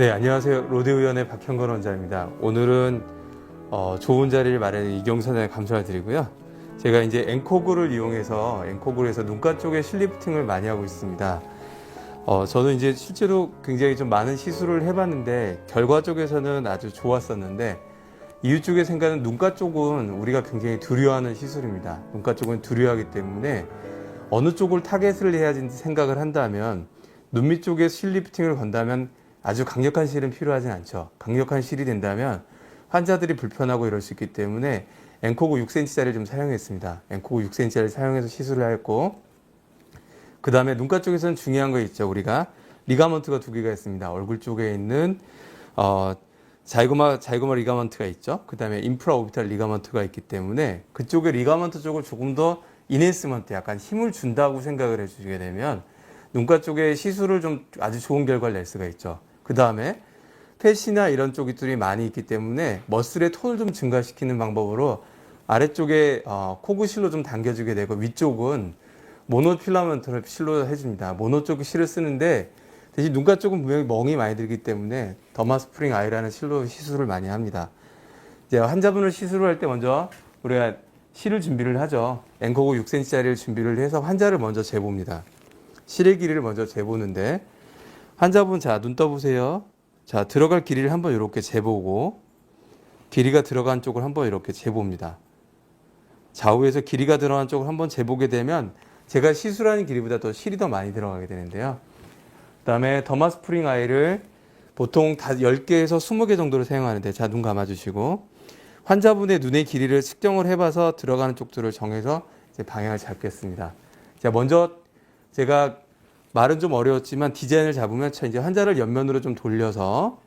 네, 안녕하세요. 로데오연의 박형건 원장입니다. 오늘은 좋은 자리를 마련해 이경선에 감사를 드리고요. 제가 이제 앵코그를 이용해서 앵코그에서 눈가 쪽에 실리프팅을 많이 하고 있습니다. 저는 이제 실제로 굉장히 좀 많은 시술을 해봤는데 결과 쪽에서는 아주 좋았었는데 이유 쪽의 생각은 눈가 쪽은 우리가 굉장히 두려워하는 시술입니다. 눈가 쪽은 두려워하기 때문에 어느 쪽을 타겟을 해야 하는지 생각을 한다면 눈밑 쪽에 실리프팅을 건다면 아주 강력한 실은 필요하진 않죠. 강력한 실이 된다면 환자들이 불편하고 이럴 수 있기 때문에 앵코그 6cm짜리를 좀 사용했습니다. 앵코그 6cm짜리를 사용해서 시술을 했고, 그 다음에 눈가 쪽에서는 중요한 거 있죠. 우리가 리가먼트가 두 개가 있습니다. 얼굴 쪽에 있는 자이고마 리가먼트가 있죠. 그 다음에 인프라 오비탈 리가먼트가 있기 때문에 그쪽의 리가먼트 쪽을 조금 더 인핸스먼트, 약간 힘을 준다고 생각을 해주게 되면 눈가 쪽에 시술을 좀 아주 좋은 결과를 낼 수가 있죠. 그 다음에 팻이나 이런 쪽들이 많이 있기 때문에 머슬의 톤을 좀 증가시키는 방법으로 아래쪽에 코그 실로 좀 당겨주게 되고, 위쪽은 모노 필라멘트를 실로 해줍니다. 모노 쪽 실을 쓰는데 대신 눈가 쪽은 분명히 멍이 많이 들기 때문에 더마스프링 아이라는 실로 시술을 많이 합니다. 이제 환자분을 시술을 할 때 먼저 우리가 실을 준비를 하죠. 앵코그 6cm짜리를 준비를 해서 환자를 먼저 재봅니다. 실의 길이를 먼저 재보는데, 환자분 자 눈 떠보세요. 자, 들어갈 길이를 한번 이렇게 재보고 길이가 들어간 쪽을 한번 이렇게 재봅니다. 좌우에서 길이가 들어간 쪽을 한번 재보게 되면 제가 시술하는 길이보다 더 실이 더 많이 들어가게 되는데요. 그 다음에 더마스프링 아이를 보통 다 10개에서 20개 정도를 사용하는데, 자, 눈 감아주시고 환자분의 눈의 길이를 측정을 해봐서 들어가는 쪽들을 정해서 이제 방향을 잡겠습니다. 자, 먼저 제가 말은 좀 어려웠지만 디자인을 잡으면 이제 환자를 옆면으로 좀 돌려서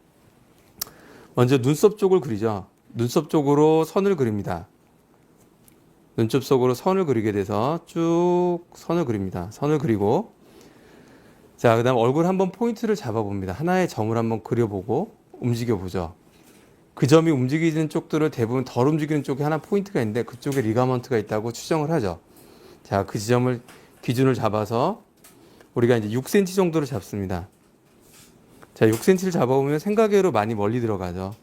먼저 눈썹 쪽을 그리죠. 눈썹 쪽으로 선을 그립니다. 눈썹 속으로 선을 그리게 돼서 쭉 선을 그립니다. 선을 그리고, 자, 그 다음 얼굴 한번 포인트를 잡아봅니다. 하나의 점을 한번 그려보고 움직여보죠. 그 점이 움직이는 쪽들을 대부분 덜 움직이는 쪽에 하나 포인트가 있는데 그쪽에 리가먼트가 있다고 추정을 하죠. 자, 그 지점을 기준을 잡아서 우리가 이제 6cm 정도를 잡습니다. 자, 6cm를 잡아보면 생각외로 많이 멀리 들어가죠.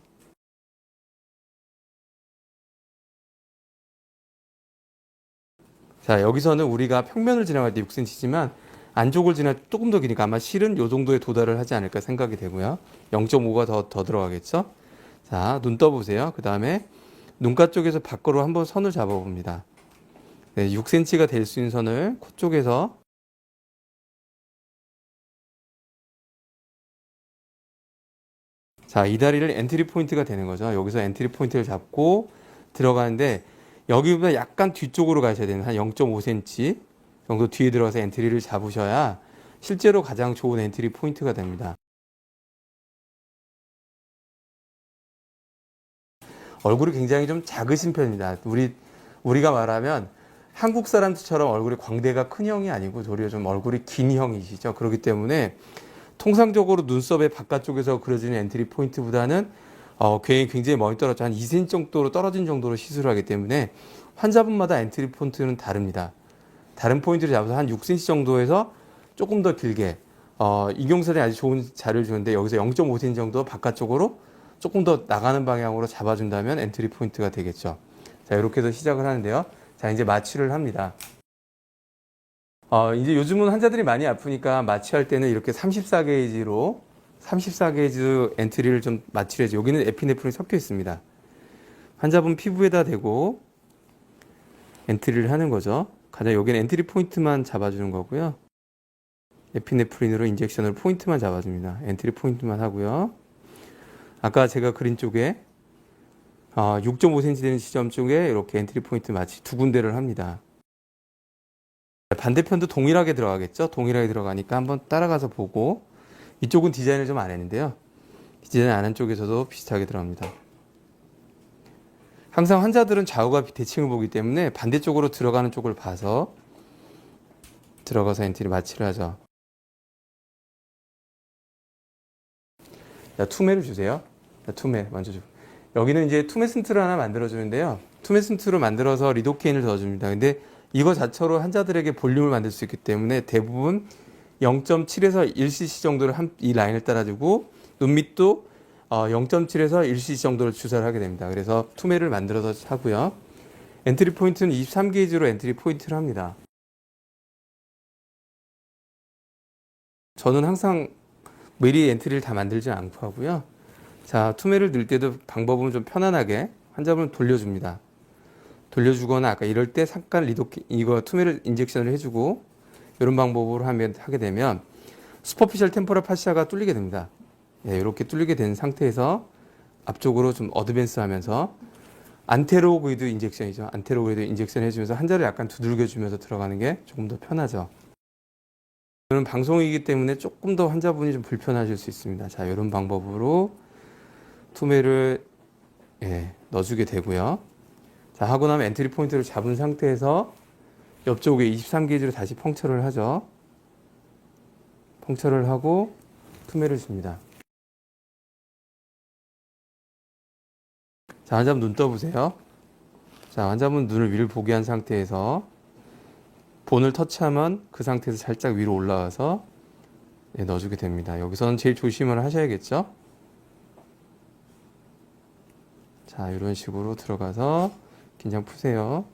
자, 여기서는 우리가 평면을 지나갈 때 6cm지만 안쪽을 지날 때 조금 더 기니까 아마 실은 이 정도에 도달을 하지 않을까 생각이 되고요. 0.5가 더 들어가겠죠. 자, 눈 떠보세요. 그 다음에 눈가 쪽에서 밖으로 한번 선을 잡아봅니다. 네, 6cm가 될 수 있는 선을 코 쪽에서, 자, 이 다리를 엔트리 포인트가 되는 거죠. 여기서 엔트리 포인트를 잡고 들어가는데 여기보다 약간 뒤쪽으로 가셔야 되는 한 0.5cm 정도 뒤에 들어가서 엔트리를 잡으셔야 실제로 가장 좋은 엔트리 포인트가 됩니다. 얼굴이 굉장히 좀 작으신 편입니다. 우리가 말하면 한국 사람들처럼 얼굴이 광대가 큰 형이 아니고 도리어 좀 얼굴이 긴 형이시죠. 그렇기 때문에 통상적으로 눈썹의 바깥쪽에서 그려지는 엔트리 포인트보다는 굉장히 멀리 떨어져 한 2cm 정도로 떨어진 정도로 시술을 하기 때문에 환자분마다 엔트리 포인트는 다릅니다. 다른 포인트를 잡아서 한 6cm 정도에서 조금 더 길게, 이경선이 아주 좋은 자료를 주는데 여기서 0.5cm 정도 바깥쪽으로 조금 더 나가는 방향으로 잡아준다면 엔트리 포인트가 되겠죠. 자, 이렇게 해서 시작을 하는데요. 자, 이제 마취를 합니다. 이제 요즘은 환자들이 많이 아프니까 마취할 때는 이렇게 34게이지로 34게이지 엔트리를 좀 마취를 해줘. 여기는 에피네프린이 섞여 있습니다. 환자분 피부에다 대고 엔트리를 하는 거죠. 가장 여기는 엔트리 포인트만 잡아주는 거고요. 에피네프린으로 인젝션으로 포인트만 잡아줍니다. 엔트리 포인트만 하고요. 아까 제가 그린 쪽에 6.5cm 되는 지점 쪽에 이렇게 엔트리 포인트 마취 두 군데를 합니다. 반대편도 동일하게 들어가겠죠. 동일하게 들어가니까 한번 따라가서 보고, 이쪽은 디자인을 좀 안 했는데요. 디자인 안 한 쪽에서도 비슷하게 들어갑니다. 항상 환자들은 좌우가 대칭을 보기 때문에 반대쪽으로 들어가는 쪽을 봐서 들어가서 엔트리 마취를 하죠. 자, 투매를 주세요. 자, 투매 먼저 줘. 여기는 이제 투메슨트를 하나 만들어주는데요. 투메슨트로 만들어서 리도케인을 넣어줍니다. 근데 이거 자체로 환자들에게 볼륨을 만들 수 있기 때문에 대부분 0.7에서 1cc 정도를 이 라인을 따라주고 눈 밑도 0.7에서 1cc 정도를 주사를 하게 됩니다. 그래서 투매를 만들어서 하고요. 엔트리 포인트는 23게이지로 엔트리 포인트를 합니다. 저는 항상 미리 엔트리를 다 만들지 않고 하고요. 자, 투매를 넣을 때도 방법은 좀 편안하게 환자분을 돌려줍니다. 돌려주거나 아까 이럴 때 잠깐 이거 투매를 인젝션을 해주고 이런 방법으로 하게 되면 슈퍼피셜 템포럴 파시아가 뚫리게 됩니다. 예, 이렇게 뚫리게 된 상태에서 앞쪽으로 좀 어드밴스 하면서 안테로그리드 인젝션이죠. 안테로그리드 인젝션 해주면서 환자를 약간 두들겨주면서 들어가는 게 조금 더 편하죠. 이는 방송이기 때문에 조금 더 환자분이 좀 불편하실 수 있습니다. 자, 이런 방법으로 투매를 넣어주게 되고요. 자, 하고 나면 엔트리 포인트를 잡은 상태에서 옆쪽에 23게이지로 다시 펑처를 하죠. 펑처를 하고 투매를 줍니다. 자, 환자분 눈 떠보세요. 자, 환자분 눈을 위를 보게 한 상태에서 본을 터치하면 그 상태에서 살짝 위로 올라와서 넣어주게 됩니다. 여기서는 제일 조심을 하셔야겠죠. 자, 이런 식으로 들어가서 긴장 푸세요.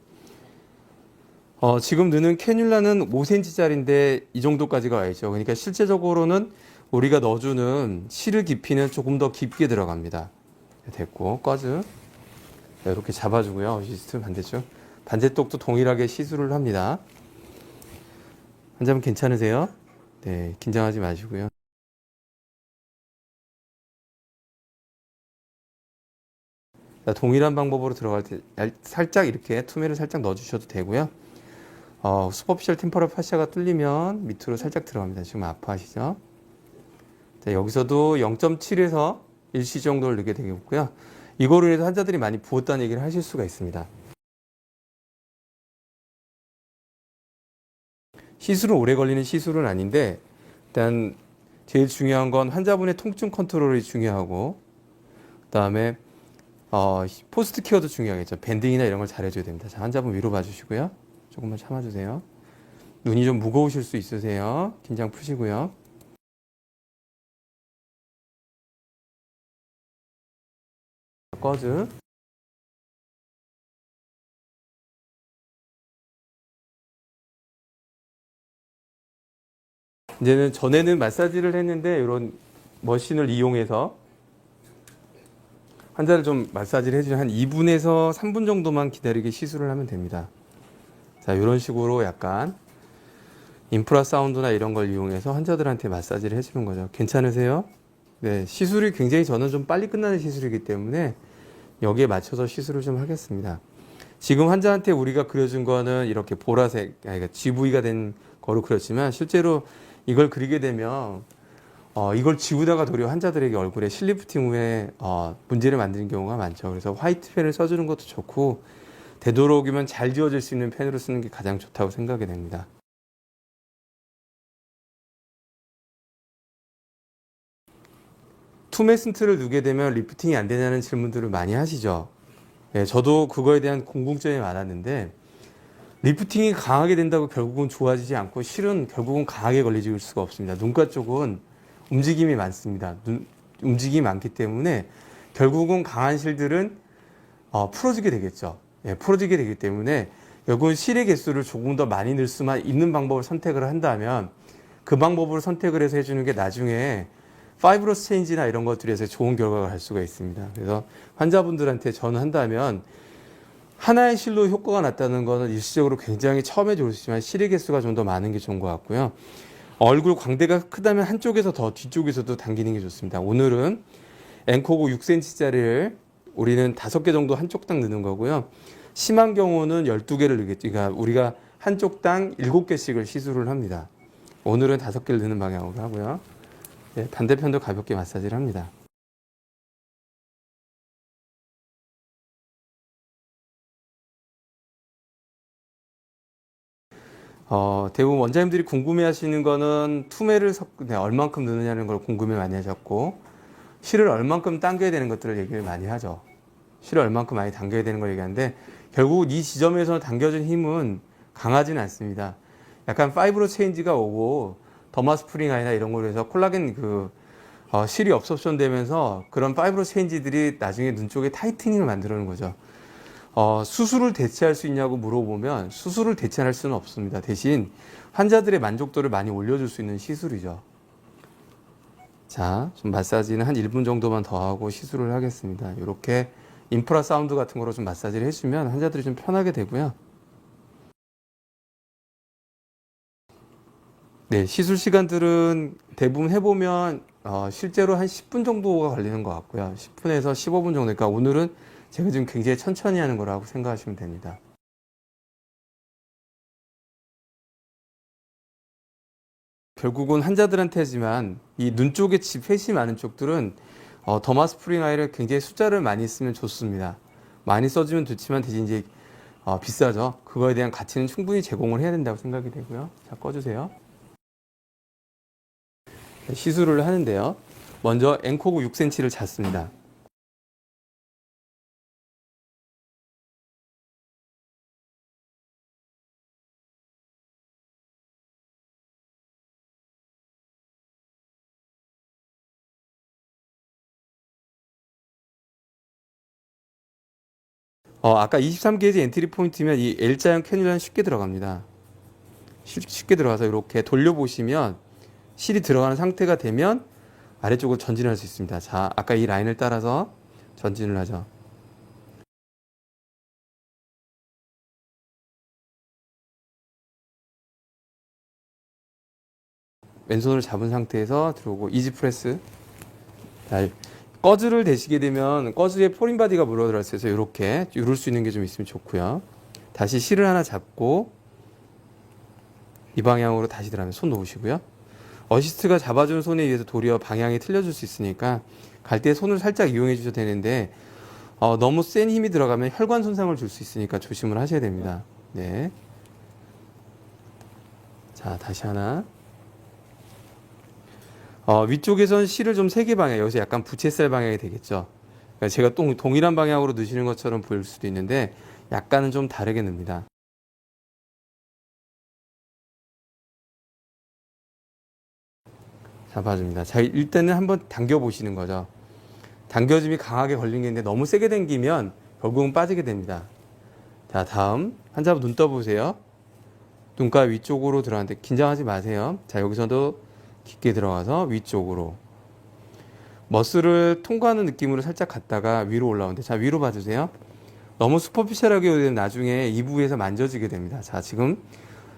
지금 넣는 캐뉼라는 5cm짜리인데 이 정도까지가 와있죠. 그러니까 실제적으로는 우리가 넣어주는 실을 깊이는 조금 더 깊게 들어갑니다. 됐고, 꺼즈. 이렇게 잡아주고요. 시스템 반대쪽. 반대쪽도 동일하게 시술을 합니다. 환자분 괜찮으세요? 네, 긴장하지 마시고요. 자, 동일한 방법으로 들어갈 때 살짝 이렇게 투매를 살짝 넣어주셔도 되고요. 슈퍼피셜 템포럴 파시아가 뚫리면 밑으로 살짝 들어갑니다. 지금 아파하시죠? 자, 여기서도 0.7에서 1cc 정도를 넣게 되겠고요. 이거로 인해서 환자들이 많이 부었다는 얘기를 하실 수가 있습니다. 시술은 오래 걸리는 시술은 아닌데 일단 제일 중요한 건 환자분의 통증 컨트롤이 중요하고 그다음에 포스트 케어도 중요하겠죠. 밴딩이나 이런 걸 잘해줘야 됩니다. 자, 환자분 위로 봐주시고요. 조금만 참아주세요. 눈이 좀 무거우실 수 있으세요. 긴장 푸시고요. 꺼즈. 이제는 전에는 마사지를 했는데 이런 머신을 이용해서 환자를 좀 마사지를 해주면 한 2분에서 3분 정도만 기다리게 시술을 하면 됩니다. 자, 이런 식으로 약간 인프라 사운드나 이런 걸 이용해서 환자들한테 마사지를 해주는 거죠. 괜찮으세요? 네, 시술이 굉장히 저는 좀 빨리 끝나는 시술이기 때문에 여기에 맞춰서 시술을 좀 하겠습니다. 지금 환자한테 우리가 그려준 거는 이렇게 보라색, 그러니까 GV가 된 거로 그렸지만 실제로 이걸 그리게 되면 이걸 지우다가 도리어 환자들에게 얼굴에 실리프팅 후에 문제를 만드는 경우가 많죠. 그래서 화이트 펜을 써주는 것도 좋고 되도록이면 잘 지워질 수 있는 펜으로 쓰는 게 가장 좋다고 생각이 됩니다. 투메슨트를 누게 되면 리프팅이 안 되냐는 질문들을 많이 하시죠. 네, 저도 그거에 대한 궁금증이 많았는데 리프팅이 강하게 된다고 결국은 좋아지지 않고 실은 결국은 강하게 걸리질 수가 없습니다. 눈가 쪽은 움직임이 많습니다. 움직임이 많기 때문에 결국은 강한 실들은 풀어지게 되겠죠. 예, 풀어지게 되기 때문에 결국은 실의 개수를 조금 더 많이 넣을 수만 있는 방법을 선택을 한다면 그 방법으로 선택을 해서 해주는 게 나중에 파이브러스 체인지나 이런 것들에서 좋은 결과가 갈 수가 있습니다. 그래서 환자분들한테 저는 한다면 하나의 실로 효과가 났다는 것은 일시적으로 굉장히 처음에 좋으시지만 실의 개수가 좀 더 많은 게 좋은 것 같고요. 얼굴 광대가 크다면 한쪽에서 더 뒤쪽에서도 당기는 게 좋습니다. 오늘은 앵코고 6cm짜리를 우리는 5개 정도 한쪽당 넣는 거고요. 심한 경우는 12개를 넣겠죠. 그러니까 우리가 한쪽당 7개씩을 시술을 합니다. 오늘은 5개를 넣는 방향으로 하고요. 네, 반대편도 가볍게 마사지를 합니다. 대부분 원장님들이 궁금해 하시는 거는 투매를 얼만큼 넣느냐는 걸 궁금해 많이 하셨고, 실을 얼만큼 당겨야 되는 것들을 얘기를 많이 하죠. 실을 얼만큼 많이 당겨야 되는 걸 얘기하는데, 결국 이 지점에서 당겨진 힘은 강하지는 않습니다. 약간 파이브로 체인지가 오고, 더마스프링 아이나 이런 걸로 해서 콜라겐 실이 업섭션 되면서 그런 파이브로 체인지들이 나중에 눈 쪽에 타이트닝을 만들어내는 거죠. 수술을 대체할 수 있냐고 물어보면 수술을 대체할 수는 없습니다. 대신 환자들의 만족도를 많이 올려줄 수 있는 시술이죠. 자, 좀 마사지는 한 1분 정도만 더 하고 시술을 하겠습니다. 이렇게 인프라 사운드 같은 거로 좀 마사지를 해주면 환자들이 좀 편하게 되고요. 네, 시술 시간들은 대부분 해보면 실제로 한 10분 정도가 걸리는 것 같고요. 10분에서 15분 정도. 그러니까 오늘은 제가 지금 굉장히 천천히 하는 거라고 생각하시면 됩니다. 결국은 환자들한테지만 이 눈 쪽에 펫이 많은 쪽들은 더마스프링 아이를 굉장히 숫자를 많이 쓰면 좋습니다. 많이 써주면 좋지만 대신 이제 비싸죠. 그거에 대한 가치는 충분히 제공을 해야 된다고 생각이 되고요. 자, 꺼주세요. 시술을 하는데요. 먼저 앵코그 6cm를 잤습니다. 아까 23게이지 엔트리 포인트면 이 L자형 캐뉼라는 쉽게 들어갑니다. 쉽게 들어가서 이렇게 돌려보시면 실이 들어가는 상태가 되면 아래쪽으로 전진할 수 있습니다. 자, 아까 이 라인을 따라서 전진을 하죠. 왼손을 잡은 상태에서 들어오고 이지 프레스. 자, 꺼즈를 대시게 되면 꺼즈에 포린 바디가 물어들어있어서 이렇게 누를 수 있는 게 좀 있으면 좋고요. 다시 실을 하나 잡고 이 방향으로 다시 들어가면 손 놓으시고요. 어시스트가 잡아준 손에 의해서 도리어 방향이 틀려질 수 있으니까 갈 때 손을 살짝 이용해 주셔도 되는데 너무 센 힘이 들어가면 혈관 손상을 줄 수 있으니까 조심을 하셔야 됩니다. 네. 자, 다시 하나. 위쪽에선 실을 좀 세게 방향, 여기서 약간 부채살 방향이 되겠죠. 그러니까 제가 동일한 방향으로 넣으시는 것처럼 보일 수도 있는데 약간은 좀 다르게 넣습니다. 잡아줍니다. 자, 일단은 한번 당겨 보시는 거죠. 당겨짐이 강하게 걸린 게 있는데 너무 세게 당기면 결국은 빠지게 됩니다. 자, 다음 환자분 눈 떠보세요. 눈가 위쪽으로 들어가는데 긴장하지 마세요. 자, 여기서도 깊게 들어가서 위쪽으로 머슬을 통과하는 느낌으로 살짝 갔다가 위로 올라오는데 자, 위로 봐주세요. 너무 슈퍼피셜하게 되면 나중에 이 부위에서 만져지게 됩니다. 자, 지금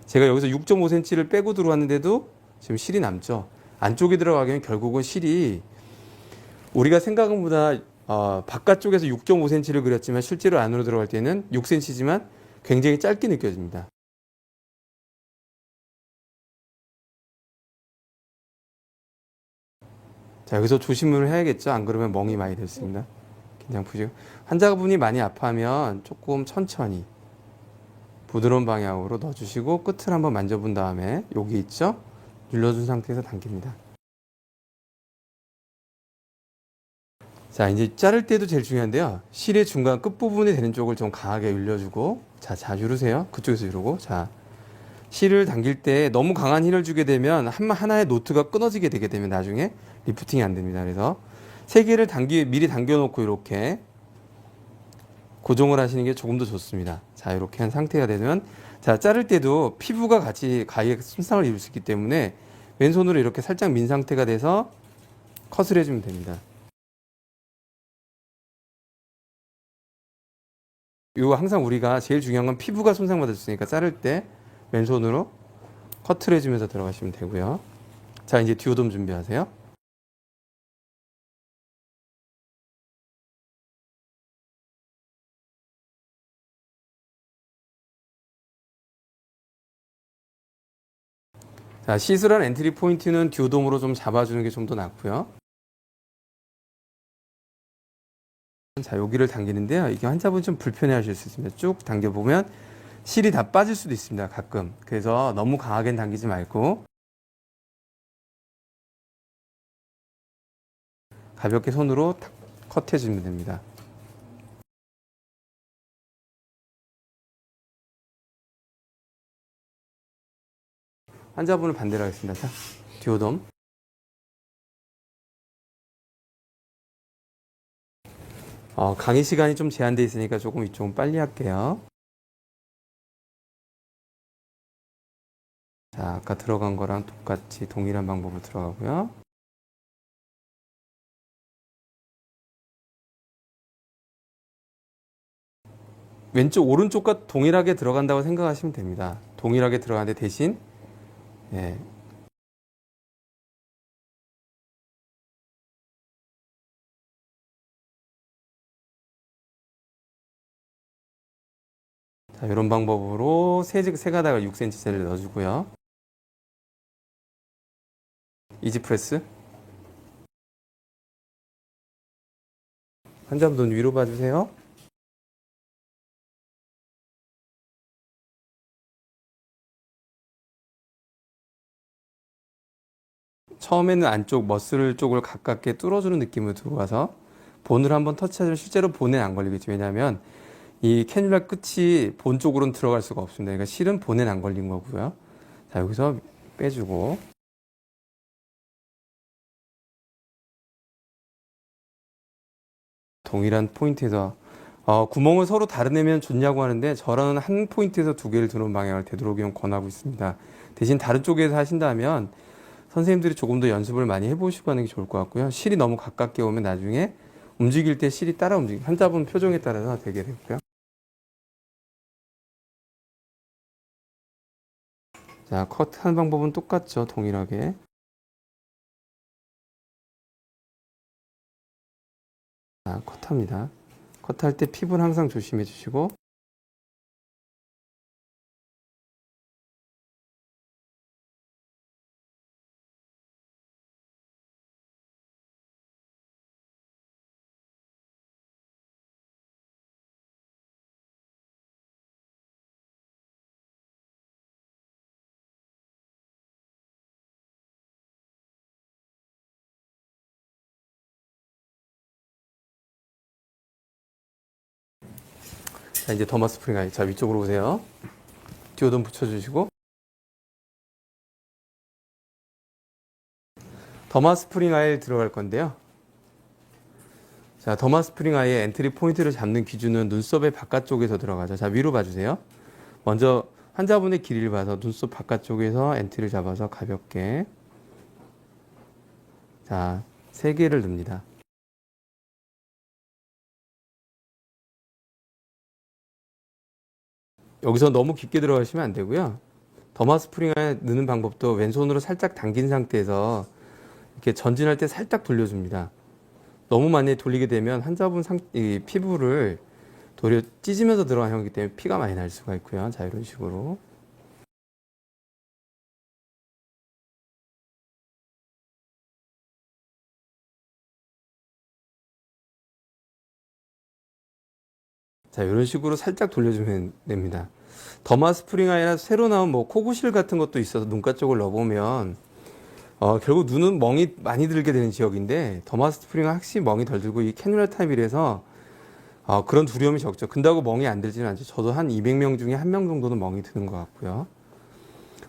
제가 여기서 6.5cm를 빼고 들어왔는데도 지금 실이 남죠. 안쪽에 들어가면 결국은 실이 우리가 생각한 보다 바깥쪽에서 6.5cm를 그렸지만 실제로 안으로 들어갈 때는 6cm지만 굉장히 짧게 느껴집니다. 자, 여기서 조심을 해야겠죠. 안 그러면 멍이 많이 들습니다. 긴장 푸시고. 환자분이 많이 아파하면 조금 천천히 부드러운 방향으로 넣어주시고 끝을 한번 만져본 다음에 여기 있죠? 눌러준 상태에서 당깁니다. 자, 이제 자를 때도 제일 중요한데요. 실의 중간 끝부분이 되는 쪽을 좀 강하게 눌려주고 자, 누르세요. 그쪽에서 누르고 자, 실을 당길 때 너무 강한 힘을 주게 되면 하나의 노트가 끊어지게 되게 되면 나중에 리프팅이 안 됩니다. 그래서 세 개를 미리 당겨놓고 이렇게 고정을 하시는 게 조금 더 좋습니다. 자, 이렇게 한 상태가 되면 자, 자를 때도 피부가 같이 가위에 손상을 입을 수 있기 때문에 왼손으로 이렇게 살짝 민 상태가 돼서 컷을 해주면 됩니다. 이거 항상 우리가 제일 중요한 건 피부가 손상받을 수 있으니까 자를 때 왼손으로 커트를 해주면서 들어가시면 되고요. 자, 이제 듀오돔 준비하세요. 자, 시술한 엔트리 포인트는 듀오돔으로 좀 잡아주는 게 좀 더 낫고요. 자, 여기를 당기는데요. 이게 환자분 좀 불편해 하실 수 있습니다. 쭉 당겨보면 실이 다 빠질 수도 있습니다. 가끔. 그래서 너무 강하게 당기지 말고 가볍게 손으로 탁 컷해주면 됩니다. 환자분을 반대로 하겠습니다. 자, 듀오돔. 강의 시간이 좀 제한되어 있으니까 조금 이쪽은 빨리 할게요. 자, 아까 들어간 거랑 똑같이 동일한 방법으로 들어가고요. 왼쪽, 오른쪽과 동일하게 들어간다고 생각하시면 됩니다. 동일하게 들어가는데 대신, 예. 자, 이런 방법으로 세 가닥을 6cm짜리를 넣어주고요. 이지 프레스. 환자분 눈 위로 봐주세요. 처음에는 안쪽 머슬 쪽을 가깝게 뚫어주는 느낌으로 들어가서 본을 한번 터치하면 실제로 본에 안 걸리겠죠. 왜냐하면 이 캐뉼라 끝이 본 쪽으로는 들어갈 수가 없습니다. 그러니까 실은 본엔 안 걸린 거고요. 자, 여기서 빼주고 동일한 포인트에서 구멍을 서로 다르내면 좋냐고 하는데 저는 한 포인트에서 두 개를 두는 방향을 되도록이면 권하고 있습니다. 대신 다른 쪽에서 하신다면 선생님들이 조금 더 연습을 많이 해보시고 하는 게 좋을 것 같고요. 실이 너무 가깝게 오면 나중에 움직일 때 실이 따라 움직이고 환자분 표정에 따라서 되게 되고요. 자, 컷하는 방법은 똑같죠. 동일하게. 자, 컷합니다. 컷할 때 핍은 항상 조심해 주시고 자, 이제 더마 스프링 아이. 자, 위쪽으로 오세요. 디오돈 붙여주시고 더마 스프링 아이에 들어갈 건데요. 자, 더마 스프링 아이의 엔트리 포인트를 잡는 기준은 눈썹의 바깥쪽에서 들어가죠. 자, 위로 봐주세요. 먼저 환자분의 길이를 봐서 눈썹 바깥쪽에서 엔트리를 잡아서 가볍게 자, 3개를 넣습니다. 여기서 너무 깊게 들어가시면 안 되고요. 더마 스프링 아이 넣는 방법도 왼손으로 살짝 당긴 상태에서 이렇게 전진할 때 살짝 돌려줍니다. 너무 많이 돌리게 되면 환자분 이 피부를 도리어 찢으면서 들어간 형이기 때문에 피가 많이 날 수가 있고요. 자, 이런 식으로. 자, 이런 식으로 살짝 돌려주면 됩니다. 더마 스프링 아이나 새로 나온 뭐 코구실 같은 것도 있어서 눈가 쪽을 넣어보면 결국 눈은 멍이 많이 들게 되는 지역인데 더마 스프링은 확실히 멍이 덜 들고 이 캐뉼라 타입이라서 그런 두려움이 적죠. 근다고 멍이 안 들지는 않죠. 저도 한 200명 중에 1명 정도는 멍이 드는 것 같고요.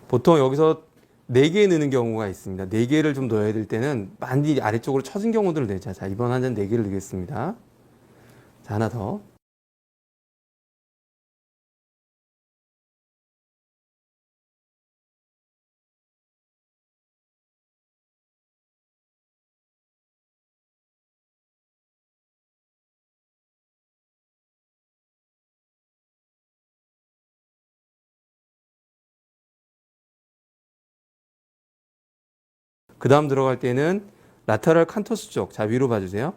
보통 여기서 4개 넣는 경우가 있습니다. 4개를 좀 넣어야 될 때는 많이 아래쪽으로 처진 경우들을 내자. 자, 이번 환자는 4개를 넣겠습니다. 자, 하나 더. 그 다음 들어갈 때는 라테럴 칸토스 쪽. 자, 위로 봐주세요.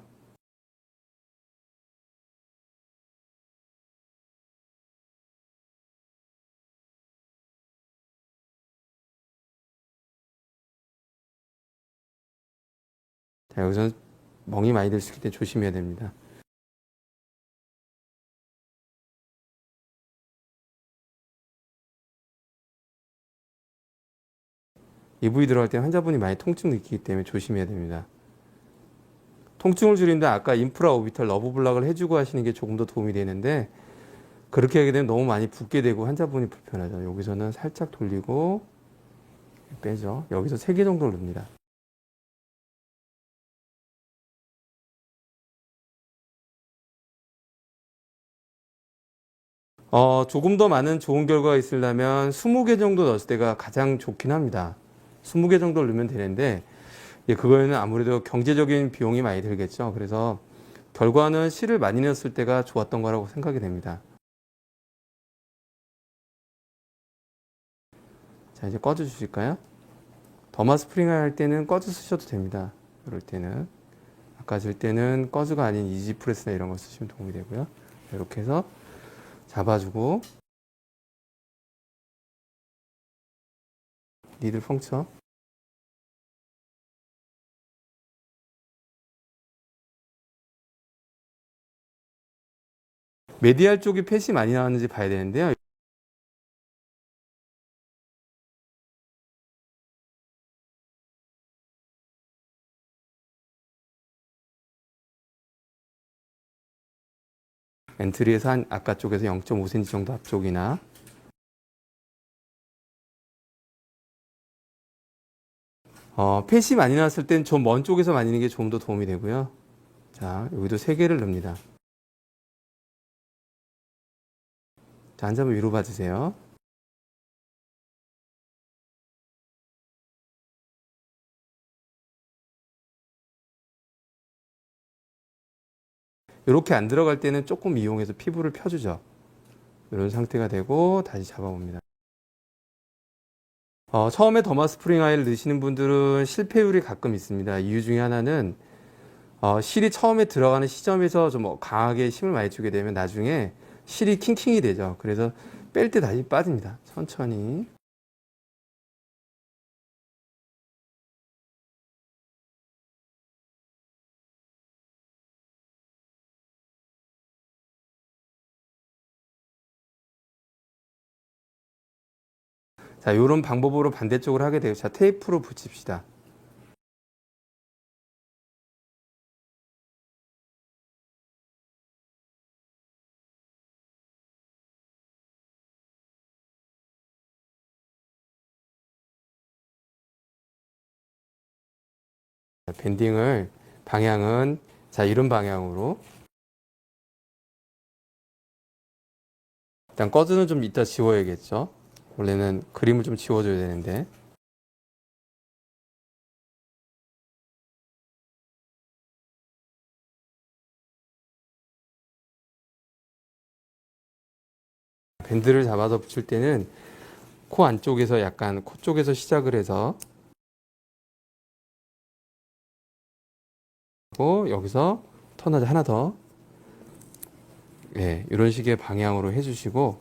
자, 여기서 멍이 많이 들 수 있기 때문에 조심해야 됩니다. 이 부위 들어갈 때 환자분이 많이 통증 느끼기 때문에 조심해야 됩니다. 통증을 줄인다 아까 인프라 오비탈 러브 블락을 해주고 하시는 게 조금 더 도움이 되는데 그렇게 하게 되면 너무 많이 붓게 되고 환자분이 불편하죠. 여기서는 살짝 돌리고 빼죠. 여기서 3개 정도 넣습니다. 조금 더 많은 좋은 결과가 있으려면 20개 정도 넣었을 때가 가장 좋긴 합니다. 20개 정도 넣으면 되는데, 그거에는 아무래도 경제적인 비용이 많이 들겠죠. 그래서 결과는 실을 많이 넣었을 때가 좋았던 거라고 생각이 됩니다. 자, 이제 꺼져 주실까요? 더마 스프링을 할 때는 꺼져 쓰셔도 됩니다. 이럴 때는. 아까 질 때는 꺼즈가 아닌 이지프레스나 이런 거 쓰시면 도움이 되고요. 이렇게 해서 잡아주고 니들 펑쳐. 메디알 쪽이 펫이 많이 나왔는지 봐야 되는데요. 엔트리에서 한 아까 쪽에서 0.5cm 정도 앞쪽이나 펫이 많이 나왔을 땐 좀 먼 쪽에서 만지는 게 좀 더 도움이 되고요. 자, 여기도 3개를 넣습니다. 자, 한 잡을 위로 봐주세요. 이렇게 안 들어갈 때는 조금 이용해서 피부를 펴주죠. 이런 상태가 되고 다시 잡아봅니다. 처음에 더마 스프링 아이를 넣으시는 분들은 실패율이 가끔 있습니다. 이유 중에 하나는 실이 처음에 들어가는 시점에서 좀 강하게 힘을 많이 주게 되면 나중에 실이 킹킹이 되죠. 그래서 뺄 때 다시 빠집니다. 천천히. 자, 이런 방법으로 반대쪽으로 하게 되고, 자, 테이프로 붙입시다. 밴딩을 방향은 자, 이런 방향으로. 일단 꺼즈는 좀 이따 지워야겠죠. 원래는 그림을 좀 지워줘야 되는데. 밴드를 잡아서 붙일 때는 코 안쪽에서 약간 코 쪽에서 시작을 해서 여기서 턴하자 하나 더. 예, 이런 식의 방향으로 해주시고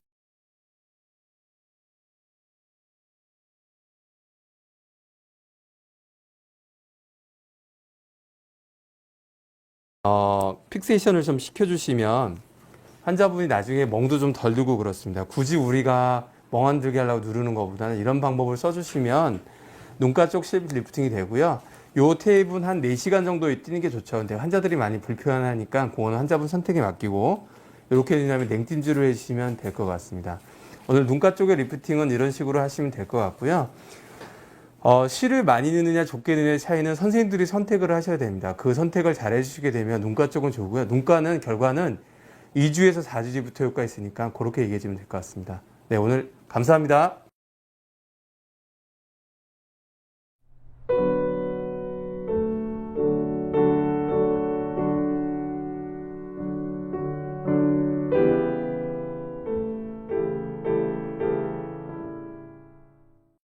픽세이션을 좀 시켜주시면 환자분이 나중에 멍도 좀 덜 들고 그렇습니다. 굳이 우리가 멍 안 들게 하려고 누르는 것보다는 이런 방법을 써주시면 눈가 쪽 실비 리프팅이 되고요. 요 테이프는 한 4시간 정도 뛰는 게 좋죠. 근데 환자들이 많이 불편하니까 그거는 환자분 선택에 맡기고 이렇게 되냐면 냉찜질을 해주시면 될 것 같습니다. 오늘 눈가 쪽의 리프팅은 이런 식으로 하시면 될 것 같고요. 실을 많이 넣느냐 좁게 넣느냐의 차이는 선생님들이 선택을 하셔야 됩니다. 그 선택을 잘 해주시게 되면 눈가 쪽은 좋고요. 눈가는 결과는 2주에서 4주 뒤부터 효과가 있으니까 그렇게 얘기해 주면 될 것 같습니다. 네, 오늘 감사합니다.